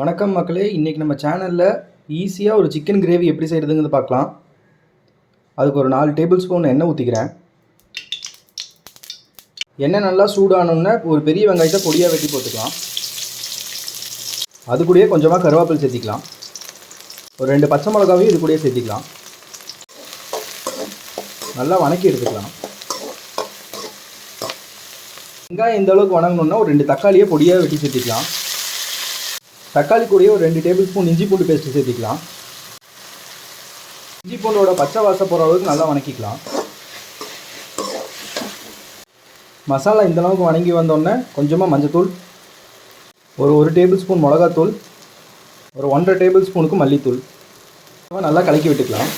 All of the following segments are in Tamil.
வணக்கம் மக்களே, இன்றைக்கி நம்ம சேனலில் ஈஸியாக ஒரு சிக்கன் கிரேவி எப்படி செய்கிறதுங்கிறது பார்க்கலாம். அதுக்கு ஒரு 4 டேபிள் ஸ்பூன் எண்ணெய் ஊற்றிக்கிறேன். எண்ணெய் நல்லா சூடானோன்னே ஒரு பெரிய வெங்காயத்தை பொடியாக வெட்டி போட்டுக்கலாம். அது கூடயே கொஞ்சமாக கருவேப்பிலை சேர்த்திக்கலாம். ஒரு 2 பச்சை மிளகாவையும் இது கூடயே சேர்த்திக்கலாம். நல்லா வணக்கி எடுத்துக்கலாம். வெங்காயம் இந்த அளவுக்கு வணங்கணுன்னா ஒரு 2 தக்காளியை பொடியாக வெட்டி சேர்த்திக்கலாம். தக்காளி கூடயே ஒரு 2 டேபிள் ஸ்பூன் இஞ்சி பூண்டு பேஸ்ட்டு சேர்த்திக்கலாம். இஞ்சி பூண்டோட பச்சை வாசம் போகிற அளவுக்கு நல்லா வணக்கிக்கலாம். மசாலா இந்த அளவுக்கு வணங்கி வந்தோடனே கொஞ்சமாக மஞ்சத்தூள், ஒரு டேபிள் ஸ்பூன் மிளகாத்தூள், ஒரு 1.5 டேபிள் ஸ்பூனுக்கு மல்லித்தூள் நல்லா கலக்கி விட்டுக்கலாம்.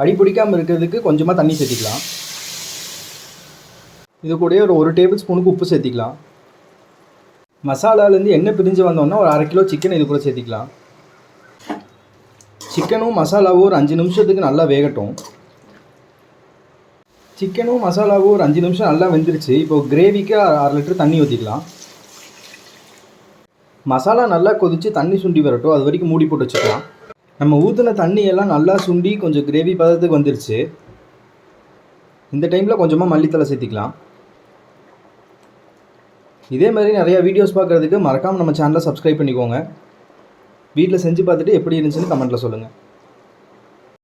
அடி பிடிக்காமல் இருக்கிறதுக்கு கொஞ்சமாக தண்ணி சேர்த்திக்கலாம். இது கூடயே ஒரு டேபிள் ஸ்பூனுக்கு உப்பு சேர்த்திக்கலாம். மசாலாலேருந்து எண்ணெய் பிரிஞ்சு வந்தோன்னா ஒரு 1/2 கிலோ சிக்கன் இது கூட சேர்த்திக்கலாம். சிக்கனும் மசாலாவும் ஒரு 5 நிமிஷத்துக்கு நல்லா வேகட்டும். சிக்கனும் மசாலாவும் ஒரு 5 நிமிஷம் நல்லா வெந்துருச்சு. இப்போது கிரேவிக்கு 1/2 லிட்டர் தண்ணி ஊற்றிக்கலாம். மசாலா நல்லா கொதித்து தண்ணி சுண்டி வரட்டும், அது வரைக்கும் மூடி போட்டு வச்சுக்கலாம். நம்ம ஊற்றின தண்ணியெல்லாம் நல்லா சுண்டி கொஞ்சம் கிரேவி பதத்துக்கு வந்துருச்சு. இந்த டைமில் கொஞ்சமாக மல்லித்தலை சேர்த்திக்கலாம். இதே மாதிரி நிறையா வீடியோஸ் பார்க்குறதுக்கு மறக்காமல் நம்ம சேனலை சப்ஸ்கிரைப் பண்ணிக்கோங்க. வீட்டில் செஞ்சு பார்த்துட்டு எப்படி இருந்துச்சுன்னு கமெண்ட்டில் சொல்லுங்கள்.